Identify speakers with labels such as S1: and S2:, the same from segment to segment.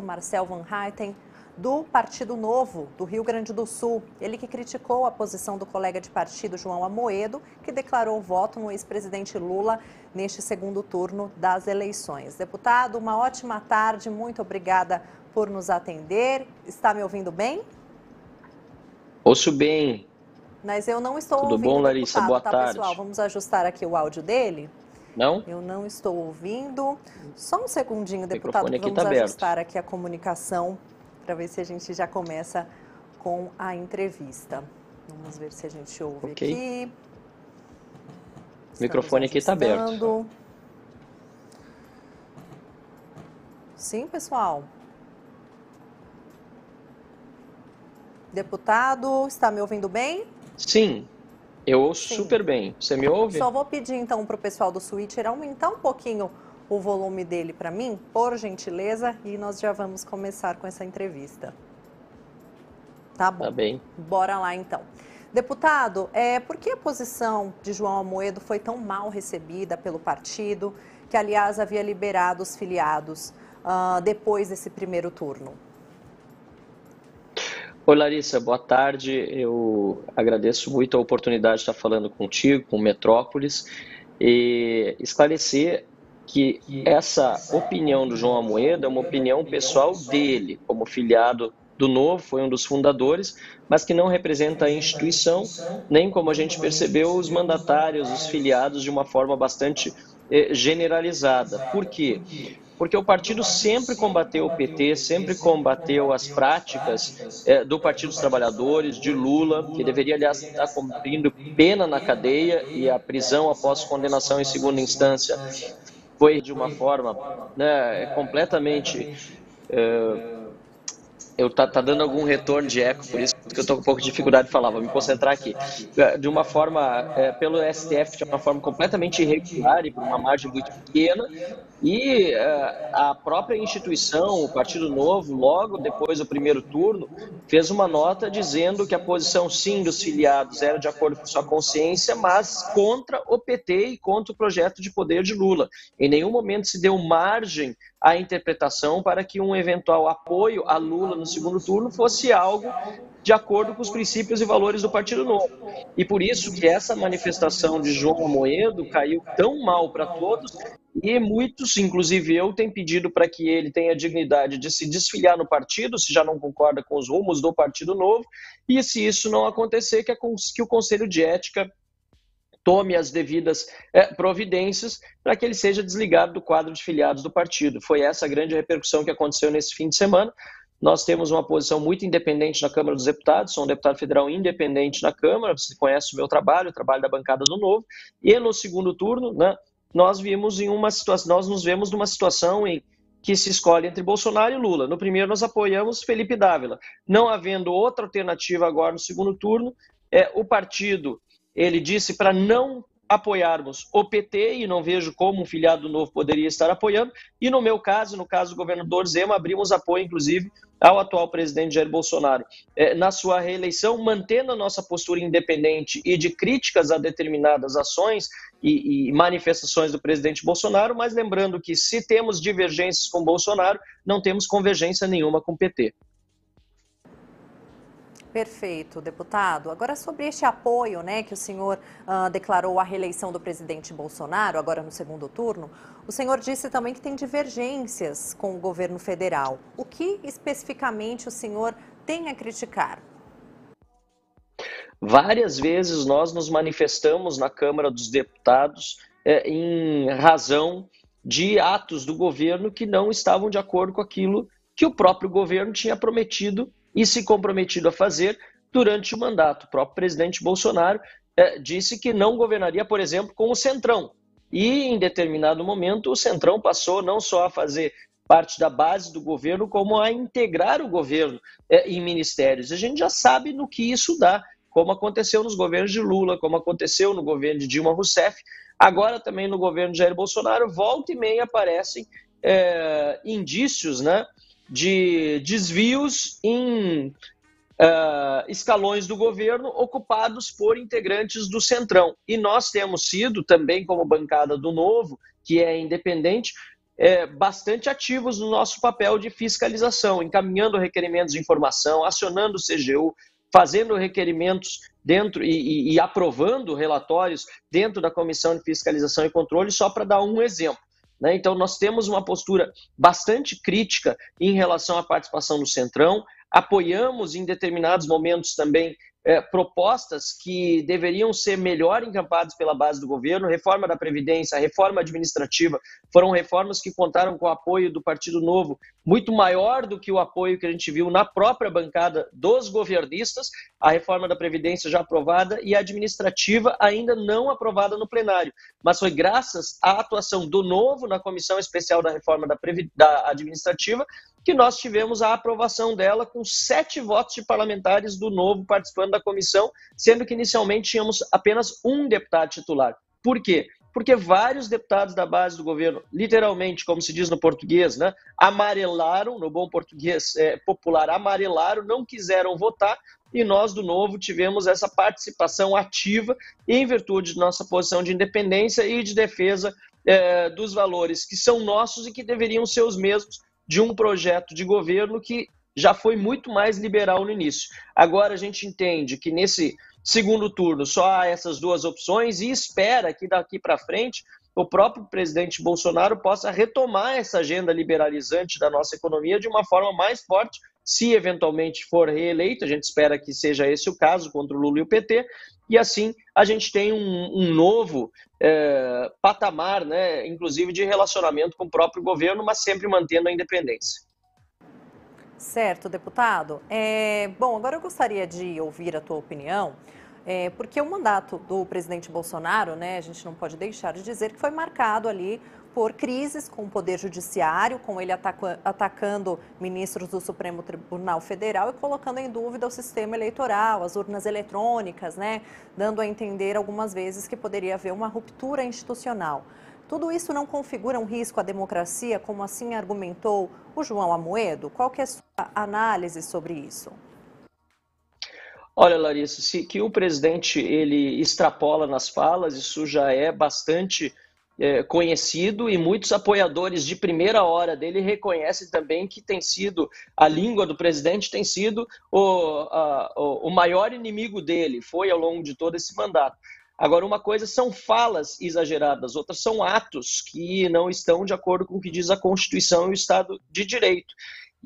S1: Marcel Van Hatten, do Partido Novo do Rio Grande do Sul. Ele que criticou a posição do colega de partido João Amoedo, que declarou voto no ex-presidente Lula neste segundo turno das eleições. Deputado, uma ótima tarde, muito obrigada por nos atender. Está me ouvindo bem?
S2: Ouço bem.
S1: Mas eu não estou
S2: ouvindo.
S1: Tudo
S2: bom, Larissa?
S1: Deputado,
S2: Boa tarde.
S1: Pessoal? Vamos ajustar aqui o áudio dele.
S2: Não?
S1: Eu não estou ouvindo. Só um segundinho, deputado, que vamos ajustar aqui a comunicação para ver se a gente já começa com a entrevista. Vamos ver se a gente ouve aqui.
S2: O microfone aqui está aberto.
S1: Sim, pessoal. Deputado, está me ouvindo bem?
S2: Sim. Eu ouço super bem. Você me ouve?
S1: Só vou pedir, então, para o pessoal do Switcher aumentar um pouquinho o volume dele para mim, por gentileza, e nós já vamos começar com essa entrevista. Tá bom.
S2: Tá bem.
S1: Bora lá, então. Deputado, por que a posição de João Amoedo foi tão mal recebida pelo partido, que, aliás, havia liberado os filiados depois desse primeiro turno?
S2: Oi, Larissa, boa tarde. Eu agradeço muito a oportunidade de estar falando contigo, com o Metrópolis, e esclarecer que essa opinião do João Amoedo é uma opinião pessoal dele, como filiado do Novo, foi um dos fundadores, mas que não representa a instituição, nem, como a gente percebeu, os mandatários, os filiados, de uma forma bastante generalizada. Por quê? Porque o partido sempre combateu o PT, sempre combateu as práticas do Partido dos Trabalhadores, de Lula, que deveria, aliás, estar cumprindo pena na cadeia, e a prisão após condenação em segunda instância foi de uma forma completamente... Tá dando algum retorno de eco, por isso que eu estou com um pouco de dificuldade de falar, vou me concentrar aqui. De uma forma, pelo STF, de uma forma completamente irregular e por uma margem muito pequena, e a própria instituição, o Partido Novo, logo depois do primeiro turno, fez uma nota dizendo que a posição, sim, dos filiados era de acordo com sua consciência, mas contra o PT e contra o projeto de poder de Lula. Em nenhum momento se deu margem à interpretação para que um eventual apoio a Lula no segundo turno fosse algo de acordo com os princípios e valores do Partido Novo. E por isso que essa manifestação de João Amoedo caiu tão mal para todos, e muitos, inclusive eu, têm pedido para que ele tenha a dignidade de se desfiliar no partido, se já não concorda com os rumos do Partido Novo, e se isso não acontecer, que o Conselho de Ética tome as devidas providências para que ele seja desligado do quadro de filiados do partido. Foi essa a grande repercussão que aconteceu nesse fim de semana. Nós temos uma posição muito independente na Câmara dos Deputados, sou um deputado federal independente na Câmara, você conhece o meu trabalho, o trabalho da bancada do Novo, e no segundo turno, nós nos vemos numa situação em que se escolhe entre Bolsonaro e Lula. No primeiro nós apoiamos Felipe Dávila. Não havendo outra alternativa agora no segundo turno, o partido, ele disse para não apoiarmos o PT, e não vejo como um filiado do Novo poderia estar apoiando, e no meu caso, no caso do governador Zema, abrimos apoio, inclusive, ao atual presidente Jair Bolsonaro na sua reeleição, mantendo a nossa postura independente e de críticas a determinadas ações e manifestações do presidente Bolsonaro, mas lembrando que se temos divergências com Bolsonaro, não temos convergência nenhuma com o PT.
S1: Perfeito, deputado. Agora, sobre este apoio, que o senhor declarou à reeleição do presidente Bolsonaro, agora no segundo turno, o senhor disse também que tem divergências com o governo federal. O que especificamente o senhor tem a criticar?
S2: Várias vezes nós nos manifestamos na Câmara dos Deputados em razão de atos do governo que não estavam de acordo com aquilo que o próprio governo tinha prometido e se comprometido a fazer durante o mandato. O próprio presidente Bolsonaro disse que não governaria, por exemplo, com o Centrão. E, em determinado momento, o Centrão passou não só a fazer parte da base do governo, como a integrar o governo em ministérios. A gente já sabe no que isso dá, como aconteceu nos governos de Lula, como aconteceu no governo de Dilma Rousseff, agora também no governo de Jair Bolsonaro, volta e meia aparecem indícios, de desvios em escalões do governo ocupados por integrantes do Centrão. E nós temos sido, também como bancada do Novo, que é independente, bastante ativos no nosso papel de fiscalização, encaminhando requerimentos de informação, acionando o CGU, fazendo requerimentos dentro e aprovando relatórios dentro da Comissão de Fiscalização e Controle, só para dar um exemplo. Né? Então, nós temos uma postura bastante crítica em relação à participação no Centrão, apoiamos em determinados momentos também propostas que deveriam ser melhor encampadas pela base do governo, reforma da Previdência, reforma administrativa, foram reformas que contaram com o apoio do Partido Novo, muito maior do que o apoio que a gente viu na própria bancada dos governistas, a reforma da Previdência já aprovada e a administrativa ainda não aprovada no plenário, mas foi graças à atuação do Novo na Comissão Especial da Reforma da Administrativa que nós tivemos a aprovação dela com 7 votos de parlamentares do Novo participando da comissão, sendo que inicialmente tínhamos apenas um deputado titular. Por quê? Porque vários deputados da base do governo, literalmente, como se diz no português, né, amarelaram, no bom português popular, amarelaram, não quiseram votar, e nós do Novo tivemos essa participação ativa em virtude de nossa posição de independência e de defesa dos valores que são nossos e que deveriam ser os mesmos de um projeto de governo que já foi muito mais liberal no início. Agora a gente entende que nesse segundo turno só há essas duas opções e espera que daqui para frente o próprio presidente Bolsonaro possa retomar essa agenda liberalizante da nossa economia de uma forma mais forte, se eventualmente for reeleito, a gente espera que seja esse o caso contra o Lula e o PT, e assim a gente tem um novo patamar, né, inclusive de relacionamento com o próprio governo, mas sempre mantendo a independência.
S1: Certo, deputado. Bom, agora eu gostaria de ouvir a tua opinião, porque o mandato do presidente Bolsonaro, né, a gente não pode deixar de dizer que foi marcado ali por crises com o Poder Judiciário, com ele atacando ministros do Supremo Tribunal Federal e colocando em dúvida o sistema eleitoral, as urnas eletrônicas, né, dando a entender algumas vezes que poderia haver uma ruptura institucional. Tudo isso não configura um risco à democracia, como assim argumentou o João Amoedo? Qual que é a sua análise sobre isso?
S2: Olha, Larissa, se que o presidente ele extrapola nas falas, isso já é bastante conhecido e muitos apoiadores de primeira hora dele reconhecem também que tem sido, a língua do presidente tem sido o maior inimigo dele, foi ao longo de todo esse mandato. Agora, uma coisa são falas exageradas, outras são atos que não estão de acordo com o que diz a Constituição e o Estado de Direito.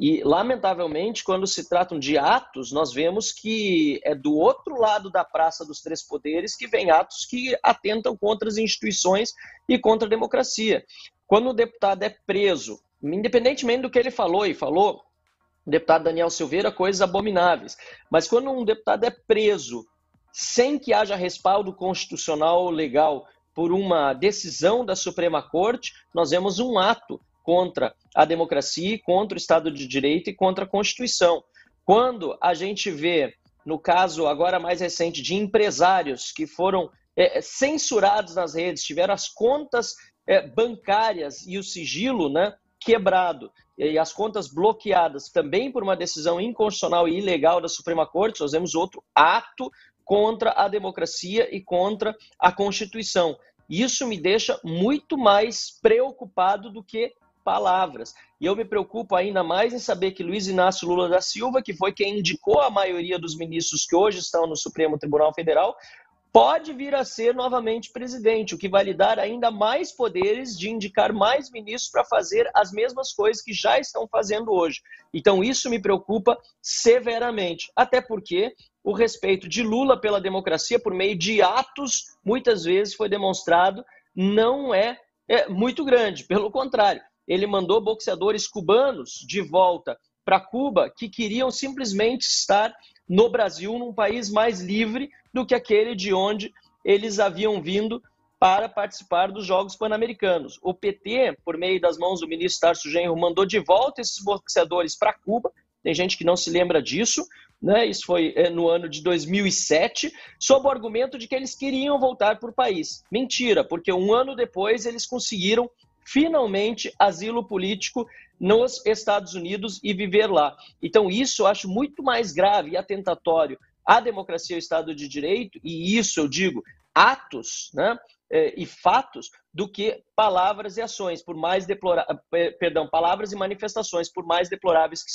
S2: E, lamentavelmente, quando se tratam de atos, nós vemos que é do outro lado da Praça dos Três Poderes que vem atos que atentam contra as instituições e contra a democracia. Quando o deputado é preso, independentemente do que ele falou, o deputado Daniel Silveira, coisas abomináveis, mas quando um deputado é preso sem que haja respaldo constitucional ou legal por uma decisão da Suprema Corte, nós vemos um ato contra a democracia, contra o Estado de Direito e contra a Constituição. Quando a gente vê, no caso agora mais recente, de empresários que foram censurados nas redes, tiveram as contas bancárias e o sigilo, né, quebrado, e as contas bloqueadas também por uma decisão inconstitucional e ilegal da Suprema Corte, nós vemos outro ato contra a democracia e contra a Constituição. Isso me deixa muito mais preocupado do que palavras. E eu me preocupo ainda mais em saber que Luiz Inácio Lula da Silva, que foi quem indicou a maioria dos ministros que hoje estão no Supremo Tribunal Federal, pode vir a ser novamente presidente, o que vai lhe dar ainda mais poderes de indicar mais ministros para fazer as mesmas coisas que já estão fazendo hoje. Então isso me preocupa severamente, até porque o respeito de Lula pela democracia por meio de atos, muitas vezes foi demonstrado, não é muito grande, pelo contrário. Ele mandou boxeadores cubanos de volta para Cuba que queriam simplesmente estar no Brasil, num país mais livre do que aquele de onde eles haviam vindo para participar dos Jogos Pan-Americanos. O PT, por meio das mãos do ministro Tarso Genro, mandou de volta esses boxeadores para Cuba. Tem gente que não se lembra disso, né? Isso foi no ano de 2007, sob o argumento de que eles queriam voltar para o país. Mentira, porque um ano depois eles conseguiram finalmente asilo político nos Estados Unidos e viver lá. Então isso eu acho muito mais grave e atentatório à democracia e ao Estado de Direito, e isso eu digo, atos, né, e fatos do que palavras e ações, palavras e manifestações, por mais deploráveis que